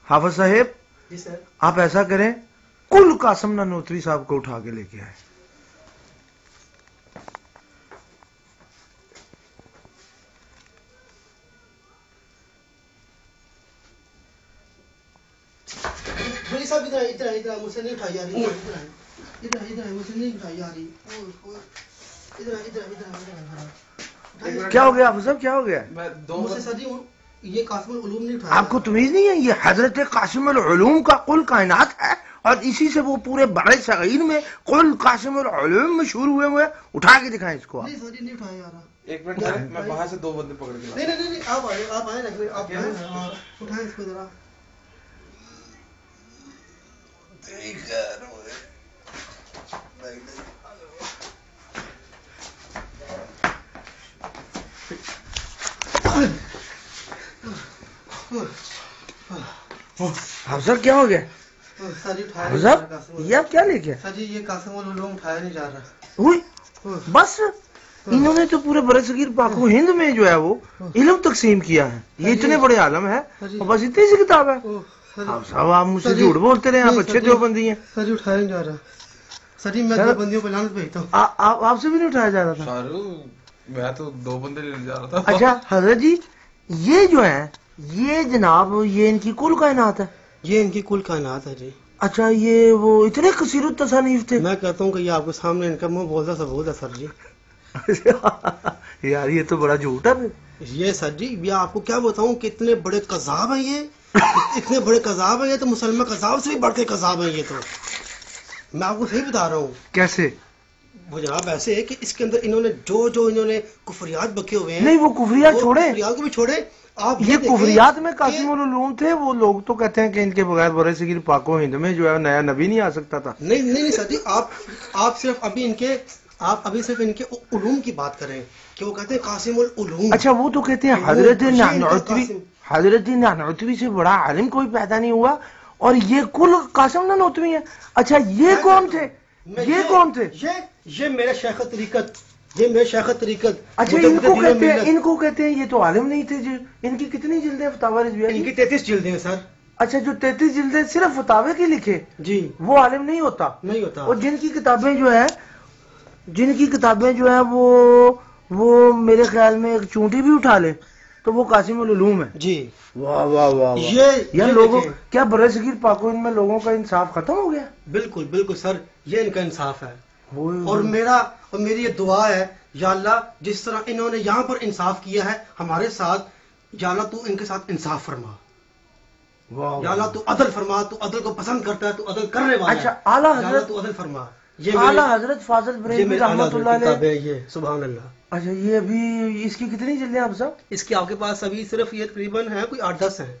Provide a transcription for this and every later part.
حافظ صاحب جی سر. آپ ایسا کریں کل قاسم نانوتوی صاحب کو اٹھا کے لے کے آئے. بھائی صاحب ادھر مجھ سے نہیں اٹھائی جا رہی. ادھر مجھ سے نہیں اٹھائی جا رہی. ادھر کیا ہو گیا حافظ صاحب, کیا ہو گیا؟ مجھ سے سر جی یہ قاسم العلوم نہیں اٹھایا. آپ کو تمیز نہیں ہے, یہ حضرت قاسم العلوم کا قل کائنات ہے اور اسی سے وہ پورے بڑے صغیر میں قل قاسم العلوم مشہور ہوئے. اٹھا کے دکھائیں اس کو. نہیں سر جی نہیں اٹھایا جا رہا. ایک منٹ میں باہر سے 2 بندے پکڑ کے نہیں آپ آئے نا, آپ اٹھائیں اس کو ذرا. حافظ کیا ہو گیا؟ سر جی اٹھایا حافظ نہیں جا رہا قاسم یہ آپ کیا لے کے؟ سر جی یہ قاسم العلوم اٹھایا نہیں جا رہا. ہوئی بس انہوں نے تو پورے برصغیر پاک و ہند میں جو ہے وہ علم تقسیم کیا ہے. یہ اتنے بڑے عالم ہے اور بس اتنی سی کتاب ہے. صاحب آپ مجھ سے جھوٹ بولتے رہے, آپ اچھے دیوبندی ہیں. سر جی اٹھایا نہیں جا رہا. سر جی میں دیوبندیوں پہ لعنت بھیجتا ہوں. آپ سے بھی نہیں اٹھایا جا رہا تھا؟ میں تو 2 بندے لینے جا رہا تھا. اچھا حضرت جی یہ جو ہے یہ جناب یہ ان کی کل کائنات ہے. یہ ان کی کل کائنات ہے جی. اچھا یہ وہ اتنے کثیر التصانیف تھے. میں کہتا ہوں کہ یہ آپ کے سامنے ان کا منہ بولتا ثبوت ہے سر جی. یار یہ تو بڑا جھوٹ ہے. یہ سر جی یہ آپ کو کیا بتاؤں کہ اتنے بڑے قذاب ہیں یہ, اتنے بڑے قذاب ہیں یہ تو مسلمان قذاب سے بھی بڑھ کے قذاب ہیں یہ. تو میں آپ کو صحیح بتا رہا ہوں. کیسے؟ وہ جناب ایسے ہے کہ اس کے اندر انہوں نے جو انہوں نے کفریات بکے ہوئے ہیں. نہیں وہ کفریات چھوڑے, کفریات کو بھی چھوڑے. آپ یہ کفریات میں قاسم العلوم تھے. وہ لوگ تو کہتے ہیں کہ ان کے بغیر برصغیر پاک و ہند میں جو ہے نیا نبی نہیں آ سکتا تھا. نہیں سر جی آپ صرف ابھی صرف ان کے علوم کی بات کریں کہ وہ کہتے ہیں قاسم العلوم. اچھا وہ تو کہتے ہیں حضرت نانوتوی سے بڑا عالم کوئی پیدا نہیں ہوا اور یہ کل قاسم نانوتوی ہیں. اچھا یہ کون تھے؟ یہ میرے شیخ طریقت, یہ میرے شیخ طریقت. اچھا ان کو کہتے ہیں یہ تو عالم نہیں تھے. ان کی کتنی جلدیں فتاوی رضویہ کی؟ ان کی 33 جلدیں ہیں سر. اچھا جو 33 جلدیں صرف فتاوی کی لکھے جی وہ عالم نہیں ہوتا. اور جن کی کتابیں جو ہیں وہ میرے خیال میں ایک چونٹی بھی اٹھا لے تو وہ قاسم العلوم ہے جی. واہ واہ واہ. یہ لوگوں کیا برصغیر پاک و ہند میں لوگوں کا انصاف ختم ہو گیا؟ بالکل سر یہ ان کا انصاف ہے. اور میری یہ دعا ہے یا اللہ جس طرح انہوں نے یہاں پر انصاف کیا ہے ہمارے ساتھ, یا اللہ تو ان کے ساتھ انصاف فرما. یا اللہ تو عدل فرما, تو عدل کو پسند کرتا ہے, تو عدل کرنے والا ہے. اچھا اعلیٰ تو عدل فرما. حضرت فاضل بریلوی رحمۃ اللہ علیہ. سبحان اللہ. اچھا یہ ابھی اس کی کتنی جلدیں آپ صاحب؟ اس کی آپ کے پاس ابھی صرف یہ تقریباً ہے کوئی 8-10 ہیں.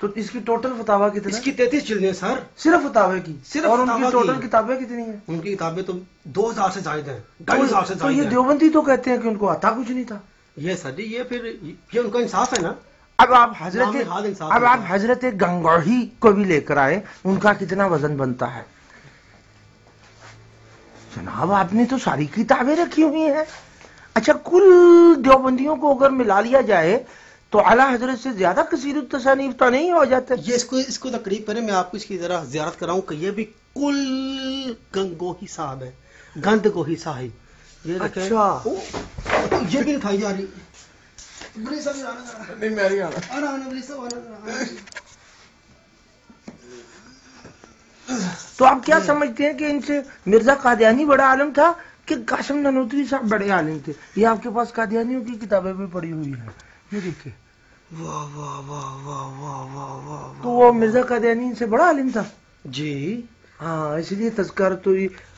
تو اس کی ٹوٹل فتاوی کتنی؟ اس کی 33 جلدیں سر صرف فتاوی کی. اور ان کی ٹوٹل کتابیں کتنی ہیں؟ ان کی کتابیں تو 2000 سے زائد ہیں, 2500 سے زائد ہیں. تو یہ دیوبندی تو کہتے ہیں کہ ان کو آتا کچھ نہیں تھا. یہ سر جی یہ ان کا انصاف ہے نا. اب آپ حضرت گنگوہی کو بھی لے کر آئے, ان کا کتنا وزن بنتا ہے جناب؟ آپ نے تو ساری کتابیں رکھی ہوئی ہیں. اچھا کل دیوبندیوں کو اگر ملا لیا جائے تو اعلیٰ حضرت سے زیادہ کثیر التصانیف تو نہیں ہو جاتے. یہ اس کو تقریب کریں, میں آپ کو اس کی ذرا زیارت کراؤں کہ یہ بھی کل گنگوہی صاحب ہے, گند گوہی صاحب. یہ اچھا یہ بھی اٹھائی جا رہی. نہیں میں نہیں آنا. تو آپ کیا سمجھتے ہیں کہ ان سے مرزا قادیانی بڑا عالم تھا کہ قاسم نانوتوی صاحب بڑے عالم تھے؟ یہ آپ کے پاس قادیانیوں کی کتابیں بھی پڑھی ہوئی ہیں, یہ دیکھیں. واہ واہ واہ واہ واہ واہ واہ. تو وہ مرزا قادیانی ان سے بڑا عالم تھا جی. ہاں اس لیے تذکرۃ,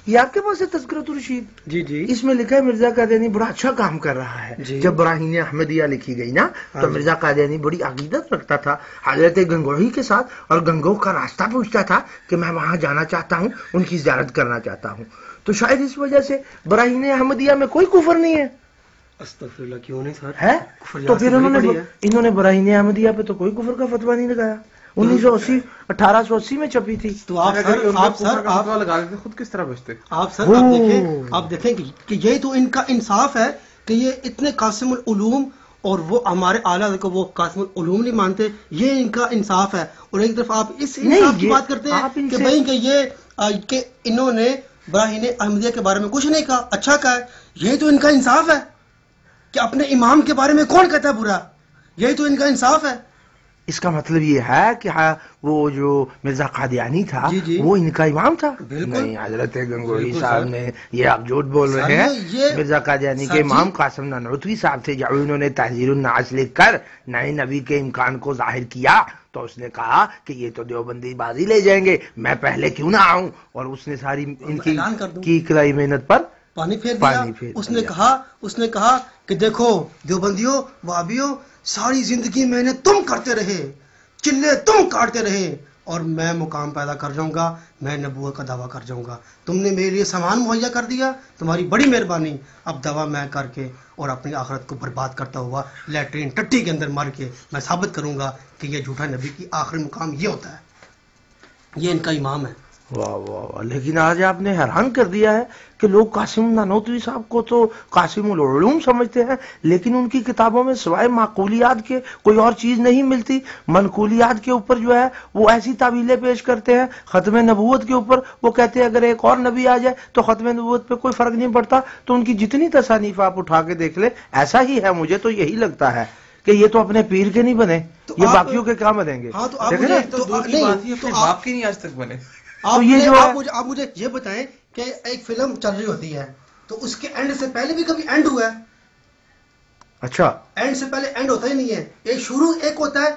یہ آپ کے پاس ہے تذکرۃ الرشید. جی اس میں لکھا ہے مرزا قادیانی بڑا اچھا کام کر رہا ہے. جب براہین احمدیہ لکھی گئی نا تو مرزا قادیانی بڑی عقیدت رکھتا تھا حضرت گنگوہی کے ساتھ, اور گنگوہ کا راستہ پوچھتا تھا کہ میں وہاں جانا چاہتا ہوں, ان کی زیارت کرنا چاہتا ہوں. تو شاید اس وجہ سے براہین احمدیہ میں کوئی کفر نہیں ہے. استغفر اللہ, کیوں نہیں سر ہے؟ تو پھر انہوں نے براہین احمدیہ پہ تو کوئی کفر کا فتویٰ نہیں لگایا. 1880 میں چھپی تھی. تو آپ لگا دیتے خود کس طرح بچتے؟ آپ دیکھیں کہ یہی تو ان کا انصاف ہے کہ یہ اتنے قاسم العلوم اور وہ ہمارے اعلیٰ کو وہ قاسم العلوم نہیں مانتے. یہ ان کا انصاف ہے. اور ایک طرف آپ اس انصاف کی بات کرتے ہیں کہ بھائی کہ یہ کہ انہوں نے براہین احمدیہ کے بارے میں کچھ نہیں کہا, اچھا کہا ہے. یہی تو ان کا انصاف ہے کہ اپنے امام کے بارے میں کون کہتا ہے برا. یہی تو ان کا انصاف ہے. اس کا مطلب یہ ہے کہ وہ جو مرزا قادیانی تھا وہ ان کا امام تھا. نہیں, حضرت گنگوہی صاحب نے یہ آپ جھوٹ بول رہے ہیں. مرزا قادیانی کے امام قاسم نانوتوی صاحب تھے. جب انہوں نے تحذیر النعاس لکھ کر نئے نبی کے امکان کو ظاہر کیا تو اس نے کہا کہ یہ تو دیوبندی بازی لے جائیں گے, میں پہلے کیوں نہ آؤں. اور اس نے ساری ان کی کرائی محنت پر پانی پھیر دیا. اس نے کہا کہ دیکھو دیوبندیوں, وہابیوں, ساری زندگی میں نے تم کرتے رہے, چلے تم کاٹتے رہے, اور میں مقام پیدا کر جاؤں گا, میں نبوت کا دعویٰ کر جاؤں گا. تم نے میرے لیے سامان مہیا کر دیا, تمہاری بڑی مہربانی. اب دعویٰ میں کر کے اور اپنی آخرت کو برباد کرتا ہوا لیٹرین ٹٹی کے اندر مر کے میں ثابت کروں گا کہ یہ جھوٹا نبی کی آخری مقام یہ ہوتا ہے. یہ ان کا امام ہے. واہ واہ واہ. لیکن آج آپ نے حیران کر دیا ہے کہ لوگ قاسم نانوتوی صاحب کو تو قاسم العلوم سمجھتے ہیں, لیکن ان کی کتابوں میں سوائے معقولیات کے کوئی اور چیز نہیں ملتی. منقولیات کے اوپر جو ہے وہ ایسی تعویلیں پیش کرتے ہیں. ختم نبوت کے اوپر وہ کہتے ہیں اگر ایک اور نبی آ جائے تو ختم نبوت پہ کوئی فرق نہیں پڑتا. تو ان کی جتنی تصانیف آپ اٹھا کے دیکھ لیں ایسا ہی ہے. مجھے تو یہی لگتا ہے کہ یہ تو اپنے پیر کے نہیں بنے, یہ باقیوں کے کیا بنیں گے. باپ کے نہیں آج تک بنے. آپ مجھے یہ بتائیں کہ ایک فلم چل رہی ہوتی ہے تو اس کے اینڈ سے پہلے بھی کبھی اینڈ ہوا ہے؟ اچھا, اینڈ سے پہلے اینڈ ہوتا ہی نہیں ہے. ایک شروع ایک ہوتا ہے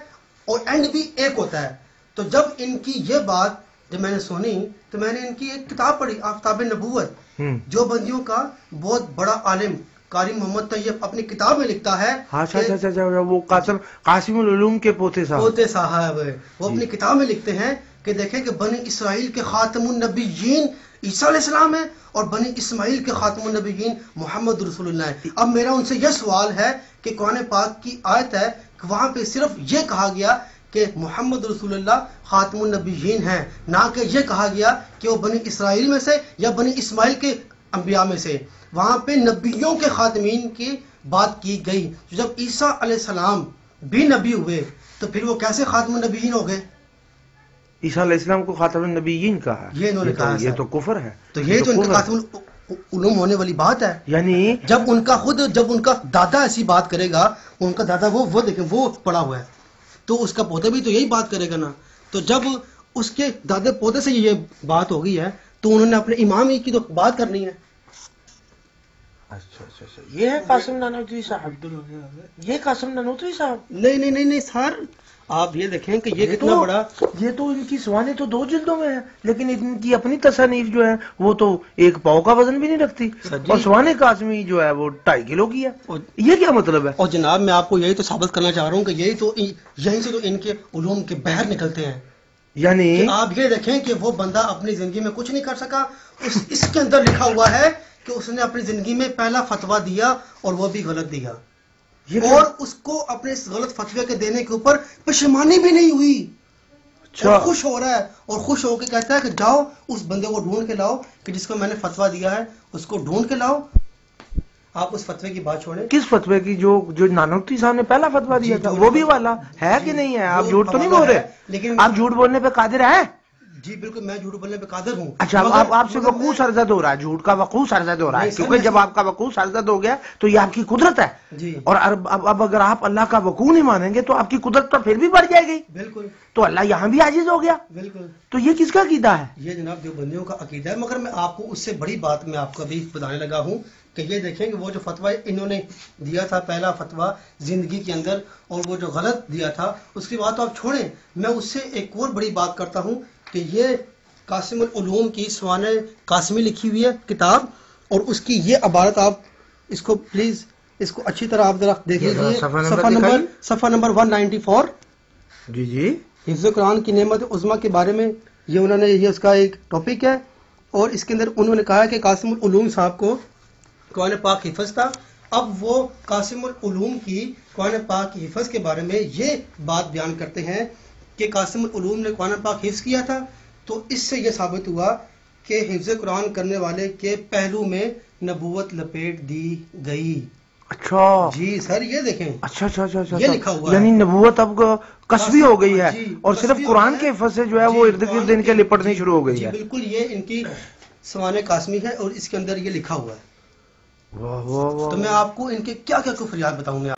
اور اینڈ بھی ایک ہوتا ہے. تو جب ان کی یہ بات جب میں نے سنی تو میں نے ان کی ایک کتاب پڑھی, آفتاب نبوت, جو بندیوں کا بہت بڑا عالم قاری محمد طیب اپنی کتاب میں لکھتا ہے. وہ قاسم العلوم کے پوتے صاحب وہ اپنی کتاب میں لکھتے ہیں کہ دیکھیں کہ بنی اسرائیل کے خاتم النبیین عیسیٰ علیہ السلام ہے اور بنی اسماعیل کے خاتم النبیین محمد رسول اللہ ہے. اب میرا ان سے یہ سوال ہے کہ قرآن پاک کی آیت ہے کہ وہاں پہ صرف یہ کہا گیا کہ محمد رسول اللہ خاتم النبیین ہیں, نہ کہ یہ کہا گیا کہ وہ بنی اسرائیل میں سے یا بنی اسماعیل کے انبیاء میں سے. وہاں پہ نبیوں کے خاتمین کی بات کی گئی. جب عیسیٰ علیہ السلام بھی نبی ہوئے تو پھر وہ کیسے خاتم النبیین ہو گئے؟ عیسیٰ علیہ السلام کو خاتم النبیین کہا, یہ انہوں نے کہا. یہ تو کفر ہے. تو یہ تو ان کا خاتم العلوم ہونے والی بات ہے. یعنی جب ان کا دادا ایسی بات کرے گا, ان کا دادا وہ دیکھیں وہ پڑا ہوا ہے, تو اس کا پوتا بھی تو یہی بات کرے گا نا. تو جب اس کے دادے پوتے سے یہ بات ہو گئی ہے تو انہوں نے اپنے امام ہی کی تو بات کرنی ہے. اچھا, یہ ہے قاسم نانوتوی صاحب, یہ قاسم نانوتوی صاحب. نہیں سر, آپ یہ دیکھیں کہ یہ کتنا بڑا, یہ تو ان کی سوانے تو 2 جلدوں میں ہے, لیکن ان کی اپنی تصانیف جو ہے وہ تو 1 پاؤ کا وزن بھی نہیں رکھتی, اور سوانے قاسمی جو ہے وہ 2.5 کلو کی ہے. یہ کیا مطلب ہے؟ اور جناب میں آپ کو یہی تو ثابت کرنا چاہ رہا ہوں کہ یہیں سے تو ان کے علوم کے بحر نکلتے ہیں. یعنی آپ یہ دیکھیں کہ وہ بندہ اپنی زندگی میں کچھ نہیں کر سکا, اس کے اندر لکھا ہوا ہے کہ اس نے اپنی زندگی میں پہلا فتویٰ دیا اور وہ بھی غلط دیا, اور اس کو اپنے اس غلط فتوے کے دینے کے اوپر پشیمانی بھی نہیں ہوئی. اور خوش ہو رہا ہے, اور خوش ہو کے کہتا ہے کہ جاؤ اس بندے کو ڈھونڈ کے لاؤ کہ جس کو میں نے فتویٰ دیا ہے, اس کو ڈھونڈ کے لاؤ. آپ اس فتوے کی بات چھوڑیں. کس فتوے کی؟ جو نانوتوی صاحب نے پہلا فتویٰ دیا تھا وہ بھی والا ہے کہ نہیں ہے؟ آپ جھوٹ تو نہیں بول رہے, لیکن آپ جھوٹ بولنے پہ قادر ہیں؟ جی بالکل, میں جھوٹ بولنے پہ قادر ہوں. اچھا, آپ سے وقوع سرزد ہو رہا ہے, جھوٹ کا وقوع سرزد ہو رہا ہے, کیونکہ جب آپ کا وقوع سرزد ہو گیا تو یہ آپ کی قدرت ہے جی. اور اب اگر آپ اللہ کا وقوع نہیں مانیں گے تو آپ کی قدرت تو پھر بھی بڑھ جائے گی. بالکل, تو اللہ یہاں بھی عاجز ہو گیا. بالکل. تو یہ کس کا عقیدہ ہے؟ یہ جناب دیوبندیوں کا عقیدہ ہے. مگر میں آپ کو اس سے بڑی بات میں آپ کو ابھی بتانے لگا ہوں کہ یہ دیکھیں کہ وہ جو فتویٰ انہوں نے دیا تھا, پہلا فتویٰ زندگی کے اندر, اور وہ جو غلط دیا تھا اس کی بات آپ چھوڑیں. میں اس سے ایک اور بڑی بات کرتا ہوں کہ یہ قاسم العلوم کی سوانح قاسمی لکھی ہوئی ہے کتاب, اور اس کی یہ عبارت آپ اس کو پلیز اس کو اچھی طرح آپ ذرا دیکھ لیجیے. صفحہ نمبر 194. جی. حفظ قرآن کی نعمت عظمیٰ کے بارے میں یہ انہوں نے, یہ اس کا ایک ٹاپک ہے, اور اس کے اندر انہوں نے کہا کہ قاسم العلوم صاحب کو قرآن پاک حفظ تھا. اب وہ قاسم العلوم کی قرآن پاک کی حفظ کے بارے میں یہ بات بیان کرتے ہیں کہ قاسم العلوم نے قرآن پاک حفظ کیا تھا, تو اس سے یہ ثابت ہوا کہ حفظ قرآن کرنے والے کے پہلو میں نبوت لپیٹ دی گئی. اچھا جی سر یہ دیکھیں اچھا اچھا اچھا اچھا یہ لکھا ہوا ہے یعنی نبوت اب کسبی ہو گئی ہے جی، اور صرف کسبی قرآن ہو کے گئی ہے۔ حفظ سے جو ہے جی، وہ ارد گرد قرآن ان کے کی- لپٹنی جی، شروع ہو گئی جی ہے. بالکل یہ ان کی سوانح قاسمی ہے اور اس کے اندر یہ لکھا ہوا ہے. واہ واہ واہ. تو میں آپ کو ان کے کیا کیا کفریات بتاؤں میں